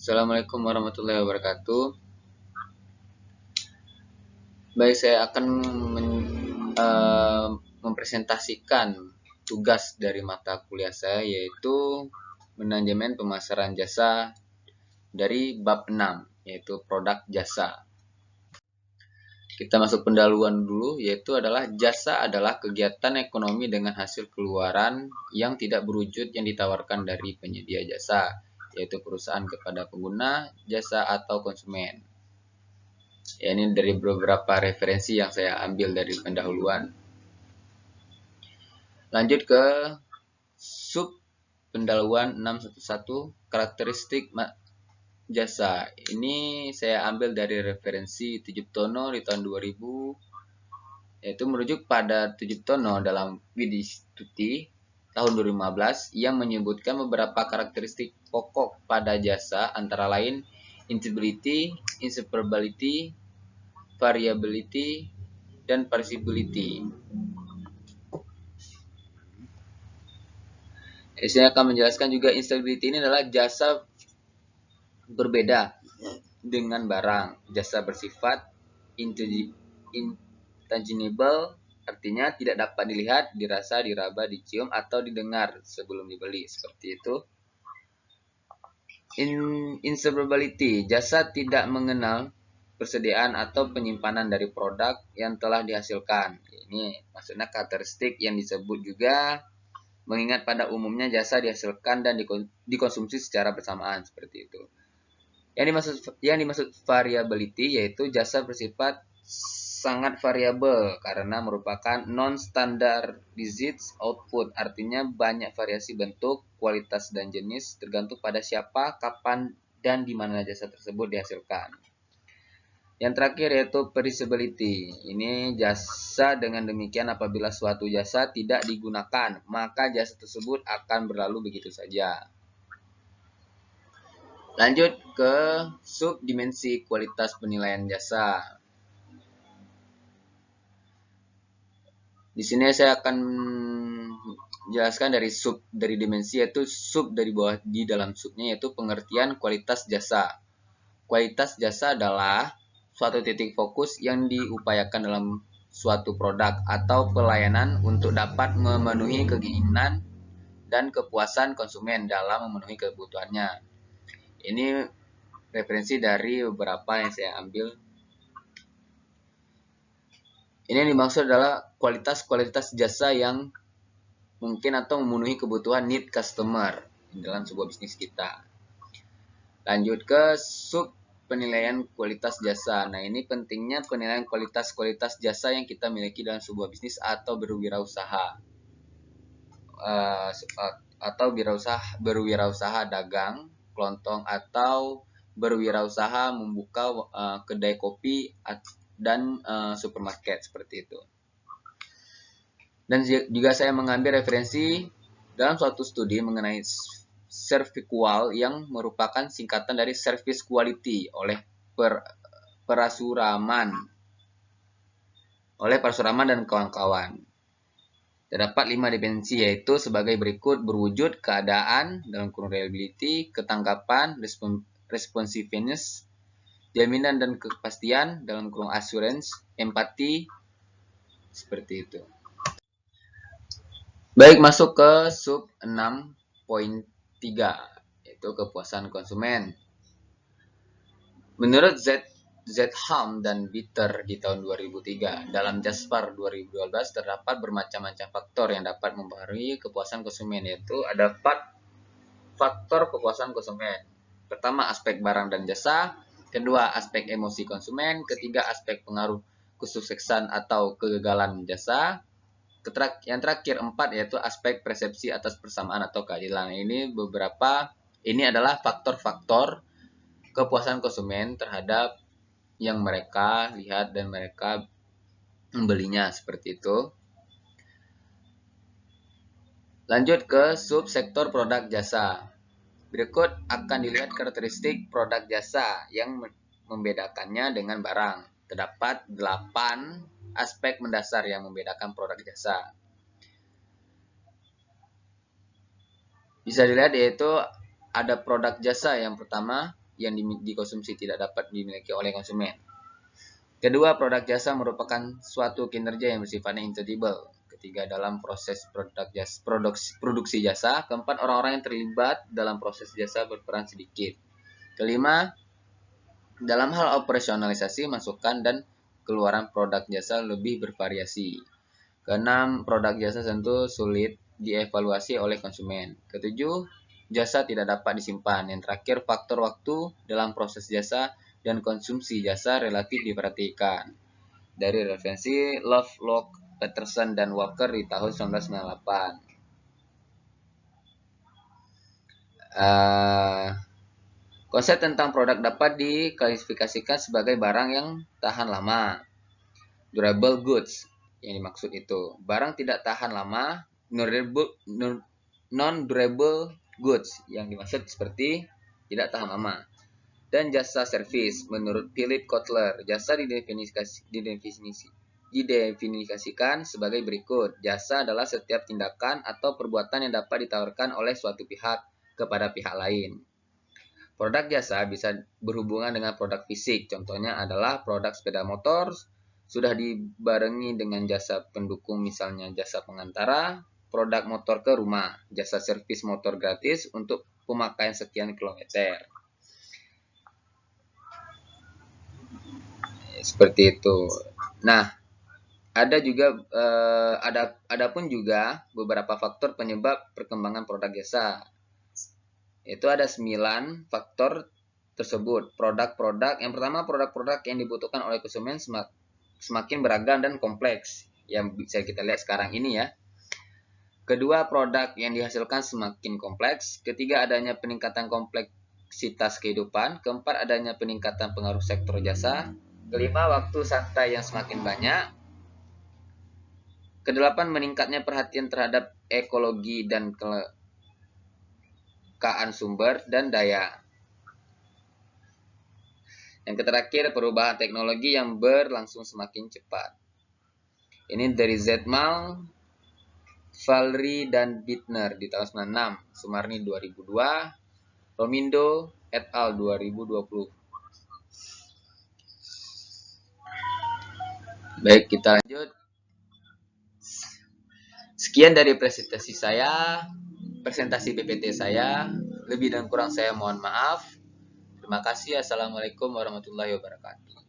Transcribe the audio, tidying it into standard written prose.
Assalamualaikum warahmatullahi wabarakatuh. Baik, saya akan mempresentasikan tugas dari mata kuliah saya, yaitu manajemen pemasaran jasa dari bab 6, yaitu produk jasa. Kita masuk pendahuluan dulu, yaitu adalah jasa adalah kegiatan ekonomi dengan hasil keluaran yang tidak berwujud yang ditawarkan dari penyedia jasa, yaitu perusahaan kepada pengguna jasa atau konsumen. Ya, ini dari beberapa referensi yang saya ambil dari pendahuluan. Lanjut ke sub pendahuluan 611, karakteristik jasa. Ini saya ambil dari referensi Tujiptono di tahun 2000, yaitu merujuk pada Tujiptono dalam Widistuti tahun 2015 yang menyebutkan beberapa karakteristik pokok pada jasa, antara lain integrity, inseparability, variability, dan parsibility. Saya akan menjelaskan juga instability ini adalah jasa berbeda dengan barang. Jasa bersifat intangible, artinya tidak dapat dilihat, dirasa, diraba, dicium, atau didengar sebelum dibeli. Seperti itu. Inseparability, jasa tidak mengenal persediaan atau penyimpanan dari produk yang telah dihasilkan. Ini maksudnya karakteristik yang disebut juga mengingat pada umumnya jasa dihasilkan dan dikonsumsi secara bersamaan, seperti itu. Yang dimaksud variability yaitu jasa bersifat sangat variabel karena merupakan non-standardized output, artinya banyak variasi bentuk, kualitas, dan jenis tergantung pada siapa, kapan, dan di mana jasa tersebut dihasilkan. Yang terakhir yaitu perishability. Ini jasa dengan demikian apabila suatu jasa tidak digunakan, maka jasa tersebut akan berlalu begitu saja. Lanjut ke subdimensi kualitas penilaian jasa. Di sini saya akan jelaskan dari dimensi, yaitu sub dari bawah di dalam subnya, yaitu pengertian kualitas jasa. Kualitas jasa adalah suatu titik fokus yang diupayakan dalam suatu produk atau pelayanan untuk dapat memenuhi keinginan dan kepuasan konsumen dalam memenuhi kebutuhannya. Ini referensi dari beberapa yang saya ambil. Ini yang dimaksud adalah kualitas jasa yang mungkin atau memenuhi kebutuhan need customer dalam sebuah bisnis kita. Lanjut ke sub penilaian kualitas jasa. Nah, ini pentingnya penilaian kualitas jasa yang kita miliki dalam sebuah bisnis atau berwirausaha. Atau berwirausaha dagang, kelontong, atau berwirausaha membuka kedai kopi dan supermarket, seperti itu. Dan juga saya mengambil referensi dalam suatu studi mengenai Serviqual yang merupakan singkatan dari Service Quality oleh Parasuraman dan kawan-kawan. Terdapat 5 dimensi, yaitu sebagai berikut: berwujud, keadaan, dalam kurung reliability, ketangkapan, responsiveness, jaminan dan kepastian, dalam kurung assurance, empati, seperti itu. Baik, masuk ke sub 6.3, yaitu kepuasan konsumen. Menurut Zetham dan Bitter di tahun 2003, dalam Jaspar 2012 terdapat bermacam-macam faktor yang dapat mempengaruhi kepuasan konsumen, yaitu ada 4 faktor kepuasan konsumen. Pertama, aspek barang dan jasa. Kedua, aspek emosi konsumen. Ketiga, aspek pengaruh kesuksesan atau kegagalan jasa. Yang terakhir 4, yaitu aspek persepsi atas persamaan atau keadilan. Ini adalah faktor-faktor kepuasan konsumen terhadap yang mereka lihat dan mereka membelinya, seperti itu. Lanjut ke subsektor produk jasa. Berikut akan dilihat karakteristik produk jasa yang membedakannya dengan barang. Terdapat 8 aspek mendasar yang membedakan produk jasa. Bisa dilihat, yaitu ada produk jasa yang pertama, yang dikonsumsi tidak dapat dimiliki oleh konsumen. Kedua, produk jasa merupakan suatu kinerja yang bersifatnya intangible. Ketiga, dalam proses produksi jasa. Keempat, orang-orang yang terlibat dalam proses jasa berperan sedikit. Kelima, dalam hal operasionalisasi, masukan dan keluaran produk jasa lebih bervariasi. Keenam, produk jasa tentu sulit dievaluasi oleh konsumen. Ketujuh, jasa tidak dapat disimpan. Yang terakhir, faktor waktu dalam proses jasa dan konsumsi jasa relatif diperhatikan. Dari referensi Lovelock, Peterson, dan Walker di tahun 1998. Konsep tentang produk dapat diklasifikasikan sebagai barang yang tahan lama. Durable goods yang dimaksud itu. Barang tidak tahan lama, non-durable goods yang dimaksud seperti tidak tahan lama. Dan jasa servis. Menurut Philip Kotler, jasa didefinisikan sebagai berikut. Jasa adalah setiap tindakan atau perbuatan yang dapat ditawarkan oleh suatu pihak kepada pihak lain. Produk jasa bisa berhubungan dengan produk fisik. Contohnya adalah produk sepeda motor, sudah dibarengi dengan jasa pendukung, misalnya jasa pengantara, produk motor ke rumah, jasa servis motor gratis untuk pemakaian sekian kilometer. Seperti itu. Nah, adapun juga beberapa faktor penyebab perkembangan produk jasa. Itu ada 9 faktor tersebut. Produk-produk yang pertama, produk-produk yang dibutuhkan oleh konsumen semakin beragam dan kompleks yang bisa kita lihat sekarang ini ya. Kedua, produk yang dihasilkan semakin kompleks. Ketiga, adanya peningkatan kompleksitas kehidupan. Keempat, adanya peningkatan pengaruh sektor jasa. Kelima, waktu santai yang semakin banyak. Kedelapan, meningkatnya perhatian terhadap ekologi dan kelangkaan sumber dan daya. Yang terakhir, perubahan teknologi yang berlangsung semakin cepat. Ini dari Zetmal, Valery, dan Bittner di tahun 96, Sumarni 2002, Romindo et al. 2020. Baik, kita lanjut. Sekian dari presentasi PPT saya. Lebih dan kurang saya mohon maaf. Terima kasih. Assalamualaikum warahmatullahi wabarakatuh.